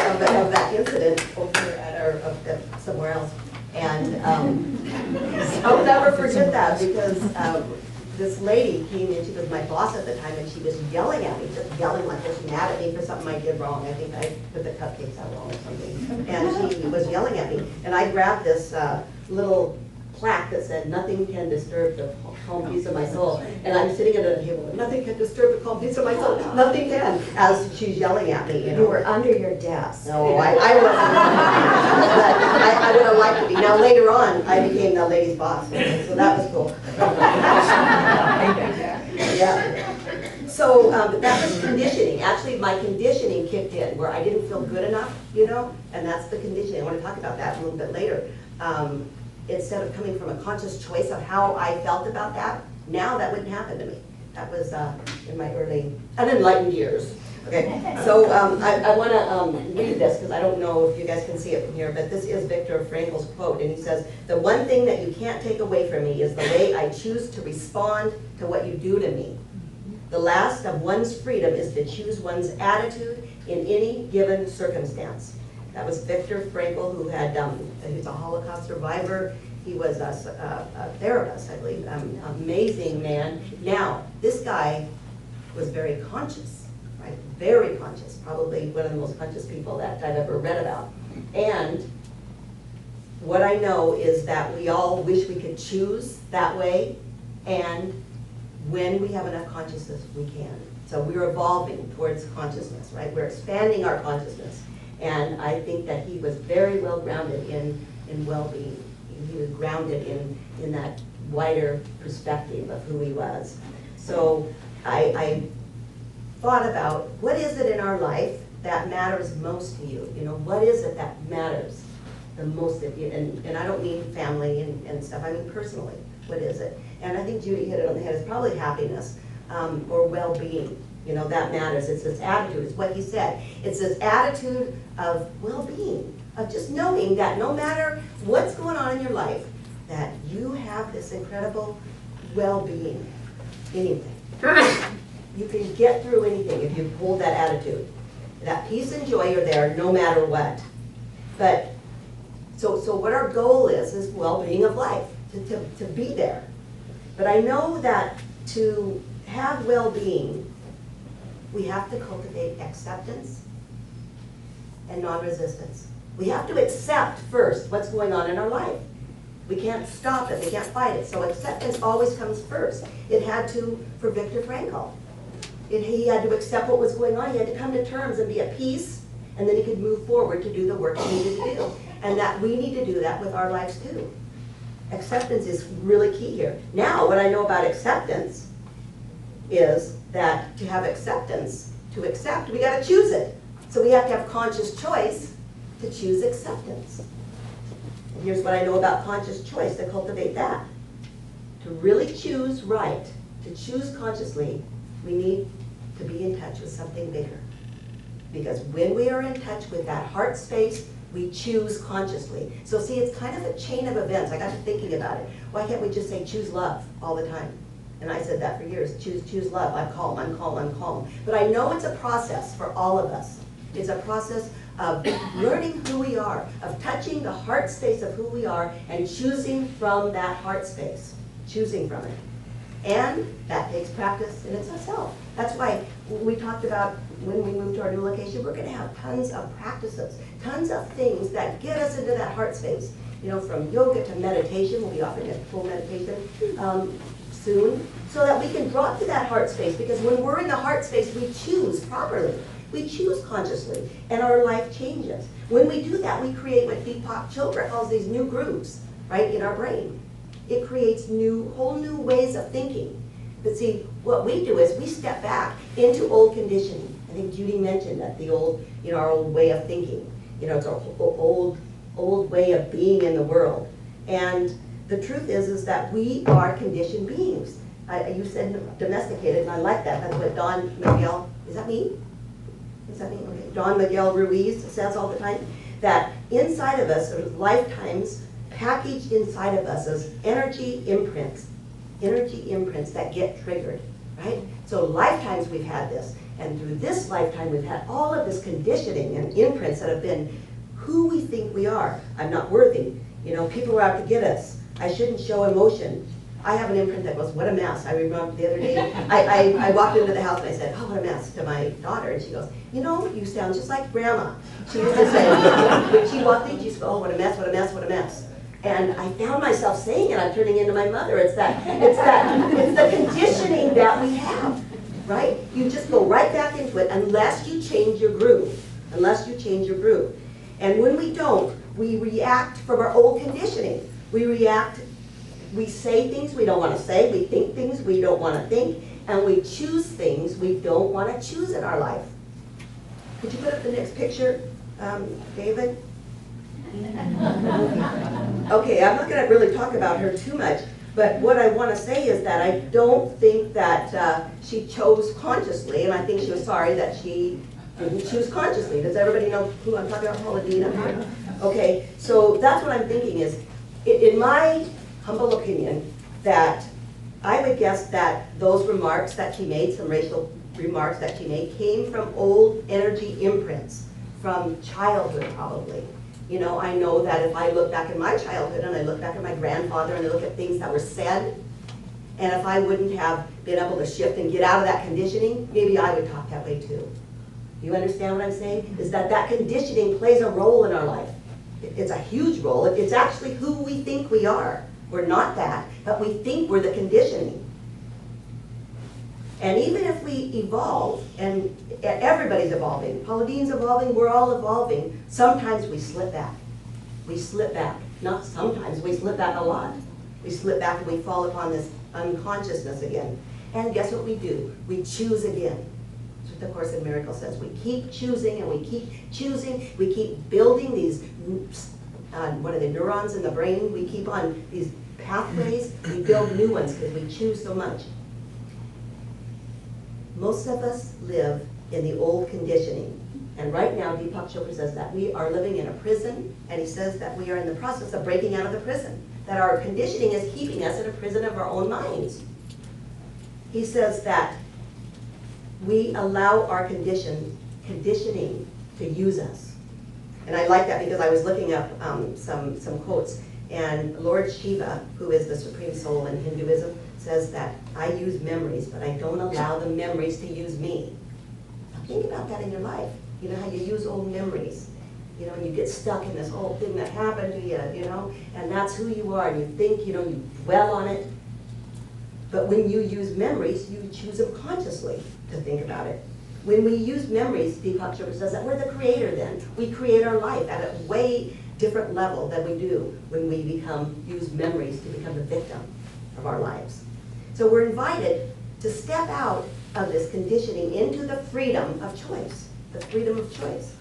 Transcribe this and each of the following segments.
of that incident over at our, somewhere else. And I'll never forget that because this lady came in, she was my boss at the time, and she was yelling at me, just yelling like this, mad at me for something I did wrong. I think I put the cupcakes out wrong or something. And she was yelling at me. And I grabbed this little plaque that said, "Nothing can disturb the calm peace of my soul." And I'm sitting at a table, "Nothing can disturb the calm peace of my soul. Nothing can," as she's yelling at me. You know? You were under your desk. No, I wasn't. But I would have liked to be. Now later on, I became the lady's boss, so that was cool. Yeah. So that was conditioning. Actually, my conditioning kicked in where I didn't feel good enough, you know, and that's the conditioning. I want to talk about that a little bit later. Instead of coming from a conscious choice of how I felt about that, now that wouldn't happen to me. That was in my early, unenlightened years. Okay, so I want to read this because I don't know if you guys can see it from here, but this is Viktor Frankl's quote, and he says, "The one thing that you can't take away from me is the way I choose to respond to what you do to me. The last of one's freedom is to choose one's attitude in any given circumstance." That was Viktor Frankl, who had, he was a Holocaust survivor. He was a therapist, I believe, amazing man. Now, this guy was very conscious, right? Very conscious, probably one of the most conscious people that I've ever read about. And what I know is that we all wish we could choose that way, and when we have enough consciousness, we can. So we're evolving towards consciousness, right? We're expanding our consciousness. And I think that he was very well grounded in well-being. He was grounded in that wider perspective of who he was. So I thought about what is it in our life that matters most to you? You know, what is it that matters the most of you? And I don't mean family and stuff, I mean personally, what is it? And I think Judy hit it on the head. It's probably happiness or well-being. You know, that matters. It's this attitude. It's what he said. It's this attitude of well-being, of just knowing that no matter what's going on in your life, that you have this incredible well-being. Anything. You can get through anything if you hold that attitude. That peace and joy are there no matter what. But, so what our goal is well-being of life, to be there. But I know that to have well-being, we have to cultivate acceptance and non-resistance. We have to accept first what's going on in our life. We can't stop it, we can't fight it. So acceptance always comes first. It had to for Viktor Frankl. He had to accept what was going on. He had to come to terms and be at peace, and then he could move forward to do the work he needed to do. And that we need to do that with our lives too. Acceptance is really key here. Now, what I know about acceptance is that to have acceptance, to accept, we got to choose it. So we have to have conscious choice to choose acceptance. And here's what I know about conscious choice to cultivate that. To really choose right, to choose consciously, we need to be in touch with something bigger. Because when we are in touch with that heart space, we choose consciously. So see, it's kind of a chain of events. I got to thinking about it. Why can't we just say choose love all the time? And I said that for years, choose love, I'm calm, I'm calm, I'm calm. But I know it's a process for all of us. It's a process of learning who we are, of touching the heart space of who we are and choosing from that heart space, choosing from it. And that takes practice in itself. That's why we talked about when we move to our new location, we're gonna have tons of practices, tons of things that get us into that heart space. You know, from yoga to meditation, we'll be offering a full meditation soon, so that we can drop to that heart space, because when we're in the heart space, we choose properly. We choose consciously, and our life changes. When we do that, we create what Deepak Chopra calls these new grooves, right, in our brain. It creates whole new ways of thinking. But see, what we do is we step back into old conditioning. I think Judy mentioned that the old, you know, our old way of thinking. You know, it's our old way of being in the world. And the truth is that we are conditioned beings. You said domesticated, and I like that. That's what Don Miguel, is that me? Is that me? Okay. Don Miguel Ruiz says all the time, that inside of us are lifetimes packaged inside of us as energy imprints that get triggered, right? So lifetimes we've had this. And through this lifetime, we've had all of this conditioning and imprints that have been who we think we are. I'm not worthy. You know, people are out to get us. I shouldn't show emotion. I have an imprint that goes, what a mess. I remember the other day, I walked into the house and I said, oh, what a mess, to my daughter. And she goes, you know, you sound just like Grandma. She used to say, when she walked in, she used to go, oh, what a mess, what a mess, what a mess. And I found myself saying it, I'm turning into my mother. It's the conditioning that we have, right? You just go right back into it unless you change your groove, unless you change your groove. And when we don't, we react from our old conditioning. We react, we say things we don't want to say, we think things we don't want to think, and we choose things we don't want to choose in our life. Could you put up the next picture, David? Okay, I'm not going to really talk about her too much, but what I want to say is that I don't think that she chose consciously, and I think she was sorry that she didn't choose consciously. Does everybody know who I'm talking about, Pauladina? Okay, so that's what I'm thinking is, in my humble opinion, that I would guess that those remarks that she made, some racial remarks that she made, came from old energy imprints, from childhood probably. You know, I know that if I look back in my childhood and I look back at my grandfather and I look at things that were said, and if I wouldn't have been able to shift and get out of that conditioning, maybe I would talk that way too. You understand what I'm saying? Is that conditioning plays a role in our life. It's a huge role. It's actually who we think we are. We're not that, but we think we're the conditioning. And even if we evolve, and everybody's evolving, Pauline's evolving, we're all evolving, sometimes we slip back. We slip back. Not sometimes, we slip back a lot. We slip back and we fall upon this unconsciousness again. And guess what we do? We choose again. That's what the Course in Miracles says. We keep choosing and we keep choosing. We keep building these, what are the neurons in the brain? We keep on these pathways. We build new ones because we choose so much. Most of us live in the old conditioning. And right now, Deepak Chopra says that we are living in a prison, and he says that we are in the process of breaking out of the prison. That our conditioning is keeping us in a prison of our own minds. He says that we allow our conditioning to use us. And I like that because I was looking up some quotes, and Lord Shiva, who is the Supreme Soul in Hinduism, says that I use memories, but I don't allow the memories to use me. Now think about that in your life. You know how you use old memories. You know, and you get stuck in this old thing that happened to you, you know, and that's who you are, and you think, you know, you dwell on it. But when you use memories, you choose them consciously to think about it. When we use memories, Deepak Chopra says that we're the creator then. We create our life at a way different level than we do when we use memories to become the victim of our lives. So we're invited to step out of this conditioning into the freedom of choice, the freedom of choice.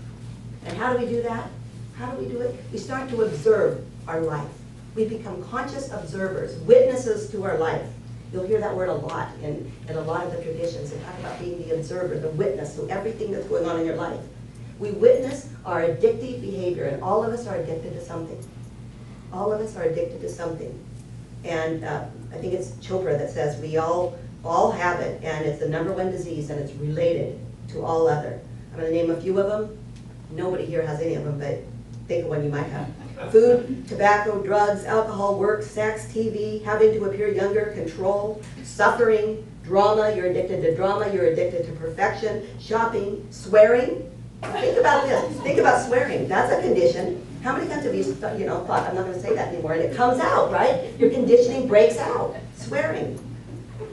And how do we do that? How do we do it? We start to observe our life. We become conscious observers, witnesses to our life. You'll hear that word a lot in a lot of the traditions. They talk about being the observer, the witness to everything that's going on in your life. We witness our addictive behavior, and all of us are addicted to something. All of us are addicted to something. And I think it's Chopra that says we all have it, and it's the #1 disease, and it's related to all other. I'm going to name a few of them. Nobody here has any of them, but think of one you might have. Food, tobacco, drugs, alcohol, work, sex, TV, having to appear younger, control, suffering, drama. You're addicted to drama. You're addicted to perfection, shopping, swearing. Think about this. Think about swearing. That's a condition. How many times have you thought, I'm not going to say that anymore, and it comes out, right? Your conditioning breaks out. Swearing.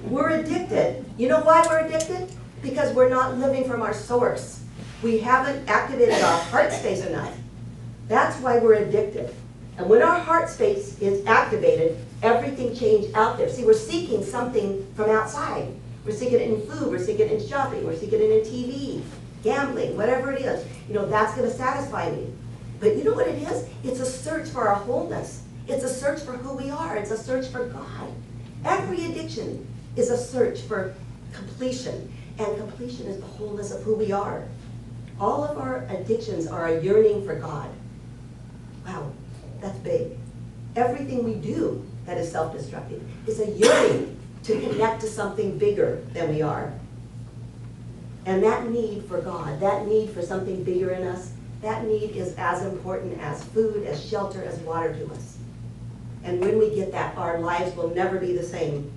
We're addicted. You know why we're addicted? Because we're not living from our source. We haven't activated our heart space enough. That's why we're addicted. And when our heart space is activated, everything changes out there. See, we're seeking something from outside. We're seeking it in food, we're seeking it in shopping, we're seeking it in TV, gambling, whatever it is. That's going to satisfy me. But you know what it is? It's a search for our wholeness. It's a search for who we are. It's a search for God. Every addiction is a search for completion. And completion is the wholeness of who we are. All of our addictions are a yearning for God. Wow, that's big. Everything we do that is self-destructive is a yearning to connect to something bigger than we are. And that need for God, that need for something bigger in us, that need is as important as food, as shelter, as water to us. And when we get that, our lives will never be the same.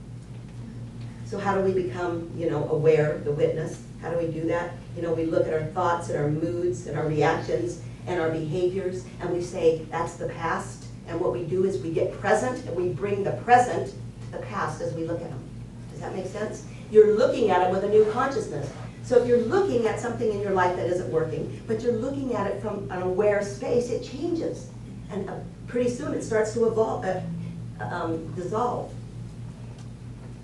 So how do we become, aware, the witness? How do we do that? We look at our thoughts and our moods and our reactions and our behaviors, and we say, that's the past. And what we do is we get present, and we bring the present to the past as we look at them. Does that make sense? You're looking at it with a new consciousness. So if you're looking at something in your life that isn't working, but you're looking at it from an aware space, it changes. And pretty soon it starts to dissolve.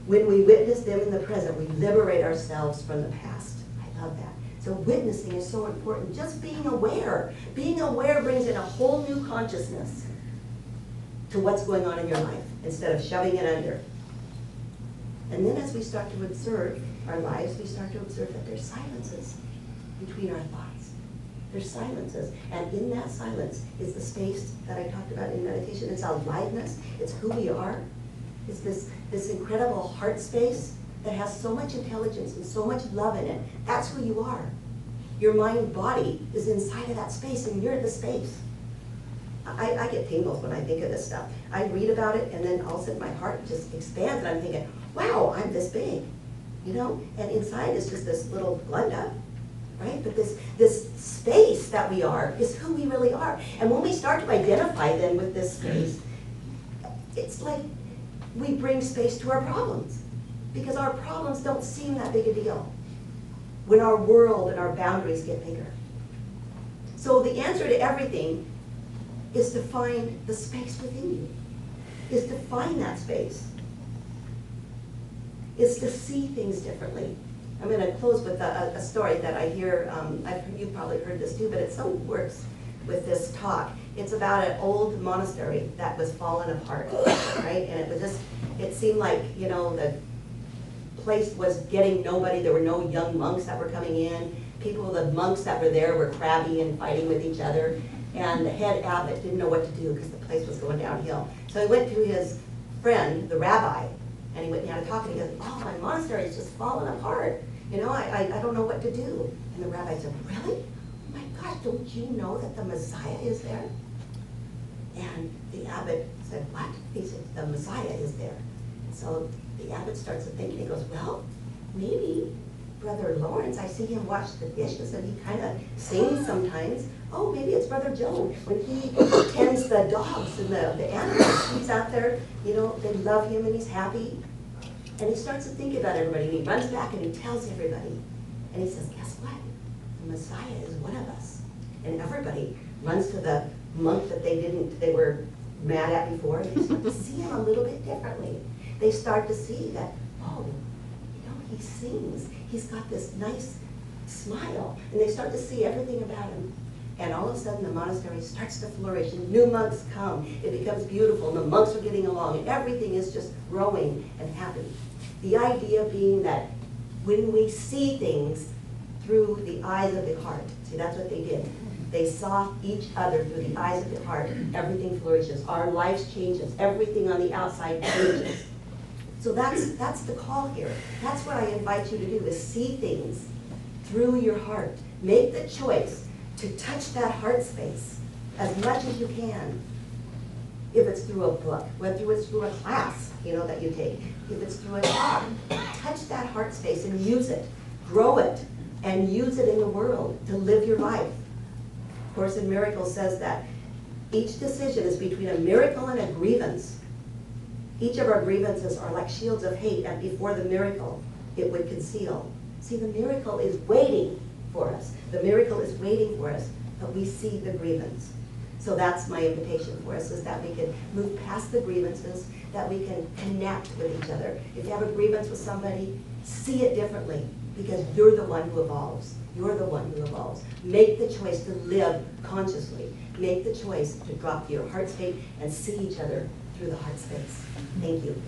When we witness them in the present, we liberate ourselves from the past. I love that. So witnessing is so important. Just being aware. Being aware brings in a whole new consciousness to what's going on in your life, instead of shoving it under. And then as we start to observe our lives, we start to observe that there's silences between our thoughts. There's silences. And in that silence is the space that I talked about in meditation. It's aliveness. It's who we are. It's this incredible heart space that has so much intelligence and so much love in it. That's who you are. Your mind body is inside of that space, and you're the space. I get tingles when I think of this stuff. I read about it, and then all of a sudden my heart just expands, and I'm thinking, wow, I'm this big. And inside is just this little Glenda, right? But this space that we are is who we really are. And when we start to identify then with this space, it's like we bring space to our problems, because our problems don't seem that big a deal when our world and our boundaries get bigger. So the answer to everything is to find the space within you, is to find that space. Is to see things differently. I'm going to close with a story that I hear. You've probably heard this too, but it so works with this talk. It's about an old monastery that was falling apart, right? And it seemed like, the place was getting nobody. There were no young monks that were coming in. The monks that were there were crabby and fighting with each other. And the head abbot didn't know what to do because the place was going downhill. So he went to his friend, the rabbi, and he went and had a talk, and he goes, oh, my monastery is just falling apart. I don't know what to do. And the rabbi said, really? Oh my gosh, don't you know that the Messiah is there? And the abbot said, what? He said, the Messiah is there. And so the abbot starts to think, and he goes, well, maybe Brother Lawrence, I see him wash the dishes, and he kind of sings sometimes. Oh, maybe it's Brother Joe. When he tends the dogs and the animals, he's out there, they love him, and he's happy. And he starts to think about everybody, and he runs back and he tells everybody. And he says, guess what? The Messiah is one of us. And everybody runs to the monk that they were mad at before, and they start to see him a little bit differently. They start to see that, oh, he sings. He's got this nice smile. And they start to see everything about him. And all of a sudden the monastery starts to flourish, and new monks come. It becomes beautiful, and the monks are getting along, and everything is just growing and happy. The idea being that when we see things through the eyes of the heart, see, that's what they did. They saw each other through the eyes of the heart. Everything flourishes. Our lives changes. Everything on the outside changes. So that's the call here. That's what I invite you to do, is see things through your heart. Make the choice to touch that heart space as much as you can. If it's through a book, whether it's through a class, that you take, if it's through a talk, touch that heart space and use it, grow it, and use it in the world to live your life. Course in Miracles says that each decision is between a miracle and a grievance. Each of our grievances are like shields of hate, and before the miracle, it would conceal. See, the miracle is waiting for us. The miracle is waiting for us, but we see the grievance. So that's my invitation for us, is that we can move past the grievances, that we can connect with each other. If you have a grievance with somebody, see it differently, because you're the one who evolves. You're the one who evolves. Make the choice to live consciously. Make the choice to drop your heart state and see each other through the heart space. Thank you.